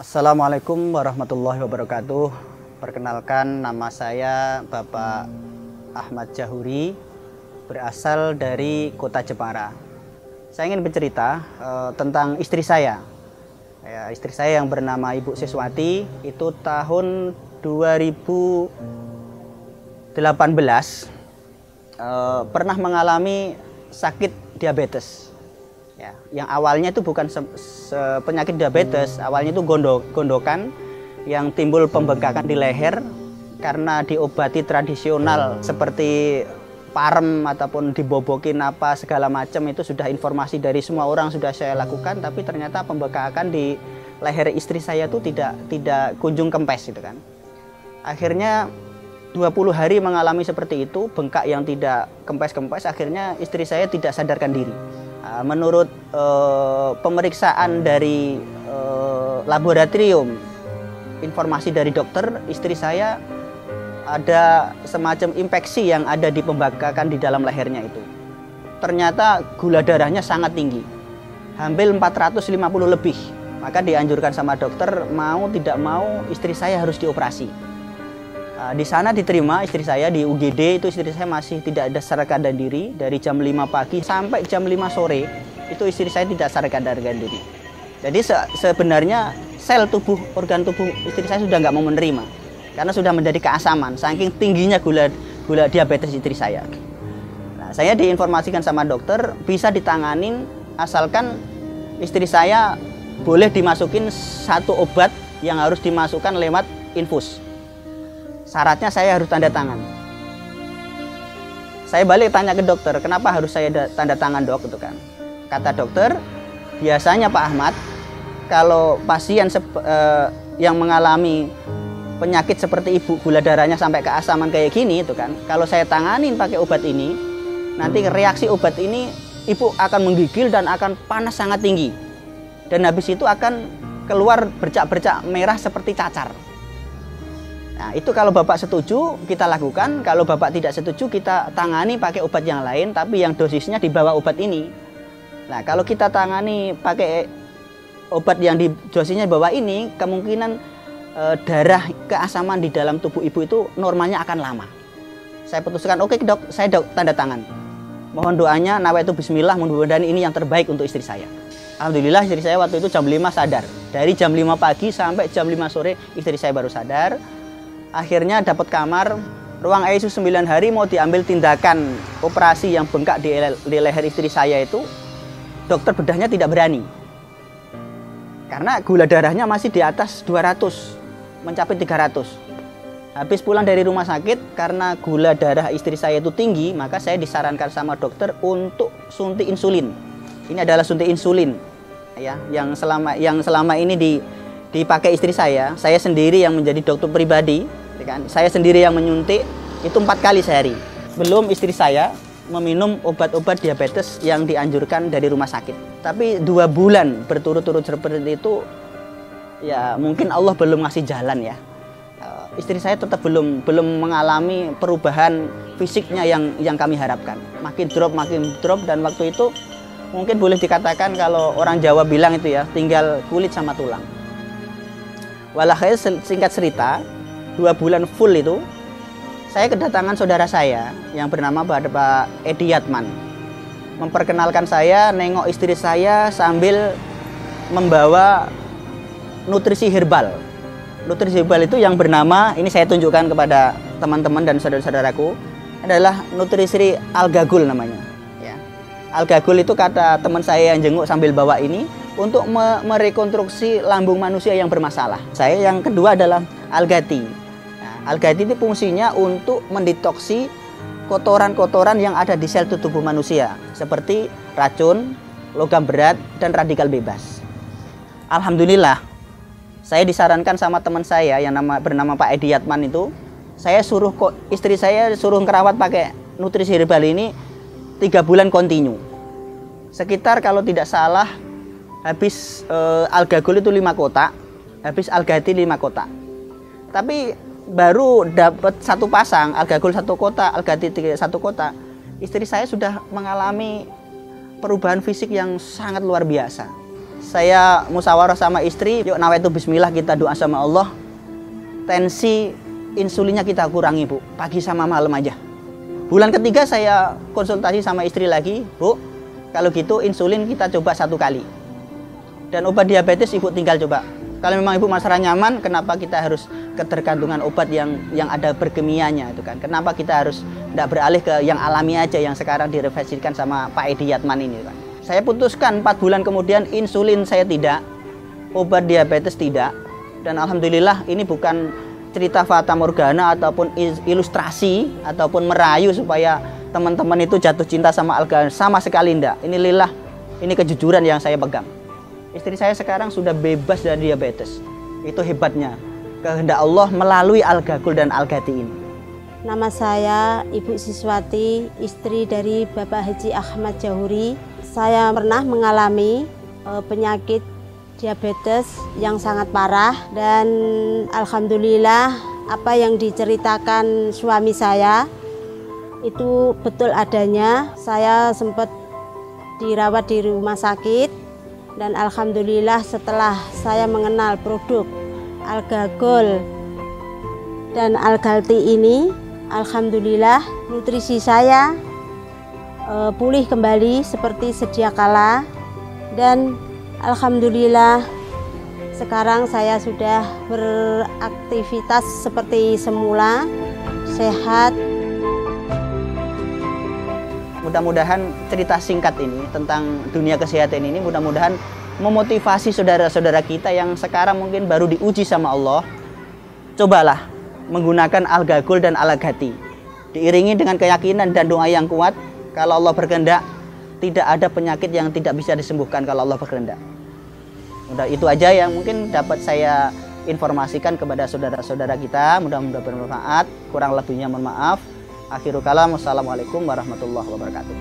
Assalamualaikum warahmatullahi wabarakatuh. Perkenalkan, nama saya Bapak Ahmad Jahuri, berasal dari kota Jepara. Saya ingin bercerita tentang istri saya. Istri saya yang bernama Ibu Siswati itu tahun 2018 pernah mengalami sakit diabetes. Ya, yang awalnya itu bukan penyakit diabetes, awalnya itu gondokan yang timbul pembengkakan di leher karena diobati tradisional seperti parem ataupun dibobokin apa segala macam. Itu sudah informasi dari semua orang sudah saya lakukan, tapi ternyata pembengkakan di leher istri saya itu tidak kunjung kempes gitu kan. Akhirnya 20 hari mengalami seperti itu, bengkak yang tidak kempes-kempes, akhirnya istri saya tidak sadarkan diri. Menurut pemeriksaan dari laboratorium, informasi dari dokter, istri saya ada semacam infeksi yang ada di pembengkakan di dalam lehernya itu. Ternyata gula darahnya sangat tinggi, hampir 450 lebih. Maka dianjurkan sama dokter, mau tidak mau istri saya harus dioperasi. Di sana diterima istri saya di UGD, itu istri saya masih tidak ada sadarkan diri dari jam 5 pagi sampai jam 5 sore itu istri saya tidak sadarkan diri. Jadi sebenarnya sel tubuh, organ tubuh istri saya sudah nggak mau menerima karena sudah menjadi keasaman saking tingginya gula diabetes istri saya. Nah, saya diinformasikan sama dokter bisa ditanganin asalkan istri saya boleh dimasukin satu obat yang harus dimasukkan lewat infus. Syaratnya saya harus tanda tangan. Saya balik tanya ke dokter, kenapa harus saya tanda tangan dok? Gitu kan. Kata dokter, biasanya Pak Ahmad, kalau pasien yang mengalami penyakit seperti ibu, gula darahnya sampai keasaman kayak gini, itu kan, kalau saya tanganin pakai obat ini, nanti reaksi obat ini ibu akan menggigil dan akan panas sangat tinggi, dan habis itu akan keluar bercak-bercak merah seperti cacar. Nah, itu kalau Bapak setuju kita lakukan, kalau Bapak tidak setuju kita tangani pakai obat yang lain tapi yang dosisnya di bawah obat ini. Nah, kalau kita tangani pakai obat yang di dosisnya di bawah ini, kemungkinan darah keasaman di dalam tubuh ibu itu normalnya akan lama. Saya putuskan, oke dok, saya tanda tangan. Mohon doanya, nawaitu bismillah, mudah-mudahan ini yang terbaik untuk istri saya. Alhamdulillah istri saya waktu itu jam 5 sadar. Dari jam 5 pagi sampai jam 5 sore istri saya baru sadar. Akhirnya dapat kamar, ruang ICU 9 hari mau diambil tindakan operasi yang bengkak di leher istri saya itu, dokter bedahnya tidak berani. Karena gula darahnya masih di atas 200, mencapai 300. Habis pulang dari rumah sakit, karena gula darah istri saya itu tinggi, maka saya disarankan sama dokter untuk suntik insulin. Ini adalah suntik insulin ya, yang selama ini dipakai istri saya sendiri yang menjadi dokter pribadi. Saya sendiri yang menyuntik itu 4 kali sehari. Belum istri saya meminum obat-obat diabetes yang dianjurkan dari rumah sakit. Tapi 2 bulan berturut-turut seperti itu, ya mungkin Allah belum ngasih jalan ya. Istri saya tetap belum mengalami perubahan fisiknya yang kami harapkan. Makin drop dan waktu itu mungkin boleh dikatakan kalau orang Jawa bilang itu ya, tinggal kulit sama tulang. Walhasil singkat cerita, 2 bulan full itu saya kedatangan saudara saya yang bernama Pak Edi Yatman, memperkenalkan saya, nengok istri saya sambil membawa nutrisi herbal. Nutrisi herbal itu yang bernama, ini saya tunjukkan kepada teman-teman dan saudara-saudaraku, adalah nutrisi Algagul namanya ya. Algagul itu kata teman saya yang jenguk sambil bawa ini untuk merekonstruksi lambung manusia yang bermasalah. Saya yang kedua adalah Algati. Algati itu fungsinya untuk mendetoksi kotoran-kotoran yang ada di sel tubuh manusia seperti racun, logam berat, dan radikal bebas. Alhamdulillah, saya disarankan sama teman saya yang bernama Pak Edi Yatman itu, istri saya suruh ngerawat pakai nutrisi herbal ini 3 bulan kontinu. Sekitar kalau tidak salah habis Algagul itu 5 kotak, habis Algati 5 kotak. Tapi baru dapat 1 pasang, Algagul 1 kotak, Algati 1 kotak, istri saya sudah mengalami perubahan fisik yang sangat luar biasa. saya musyawarah sama istri, yuk nawaitu bismillah, kita doa sama Allah. Tensi insulinnya kita kurangi, Bu, pagi sama malam aja. Bulan ketiga saya konsultasi sama istri lagi, Bu, kalau gitu insulin kita coba 1 kali. Dan obat diabetes Ibu tinggal coba. Kalau memang Ibu masalah nyaman, kenapa kita harus ketergantungan obat yang ada berkimianya itu kan? Kenapa kita harus tidak beralih ke yang alami aja yang sekarang direfleksikan sama Pak Edi Yatman ini kan? Saya putuskan 4 bulan kemudian insulin saya tidak, obat diabetes tidak. Dan alhamdulillah ini bukan cerita fata morgana ataupun ilustrasi ataupun merayu supaya teman-teman itu jatuh cinta sama alga, sama sekali enggak. Ini lillah, ini kejujuran yang saya pegang. Istri saya sekarang sudah bebas dari diabetes. Itu hebatnya kehendak Allah melalui Al-Gakul dan Al-Gati ini. Nama saya Ibu Siswati, istri dari Bapak Haji Ahmad Jahuri. Saya pernah mengalami penyakit diabetes yang sangat parah, dan alhamdulillah apa yang diceritakan suami saya itu betul adanya. Saya sempat dirawat di rumah sakit, dan alhamdulillah setelah saya mengenal produk Al-Gakul dan Al-Galti ini, alhamdulillah nutrisi saya pulih kembali seperti sedia kala, dan alhamdulillah sekarang saya sudah beraktivitas seperti semula, sehat. Mudah-mudahan cerita singkat ini tentang dunia kesehatan ini mudah-mudahan memotivasi saudara-saudara kita yang sekarang mungkin baru diuji sama Allah. Cobalah menggunakan Al-Gakul dan Al-Gati, diiringi dengan keyakinan dan doa yang kuat. Kalau Allah berkehendak, tidak ada penyakit yang tidak bisa disembuhkan kalau Allah berkehendak. Udah itu aja yang mungkin dapat saya informasikan kepada saudara-saudara kita. Mudah-mudahan bermanfaat. Kurang lebihnya mohon maaf. Akhirul kalam. Wassalamualaikum warahmatullahi wabarakatuh.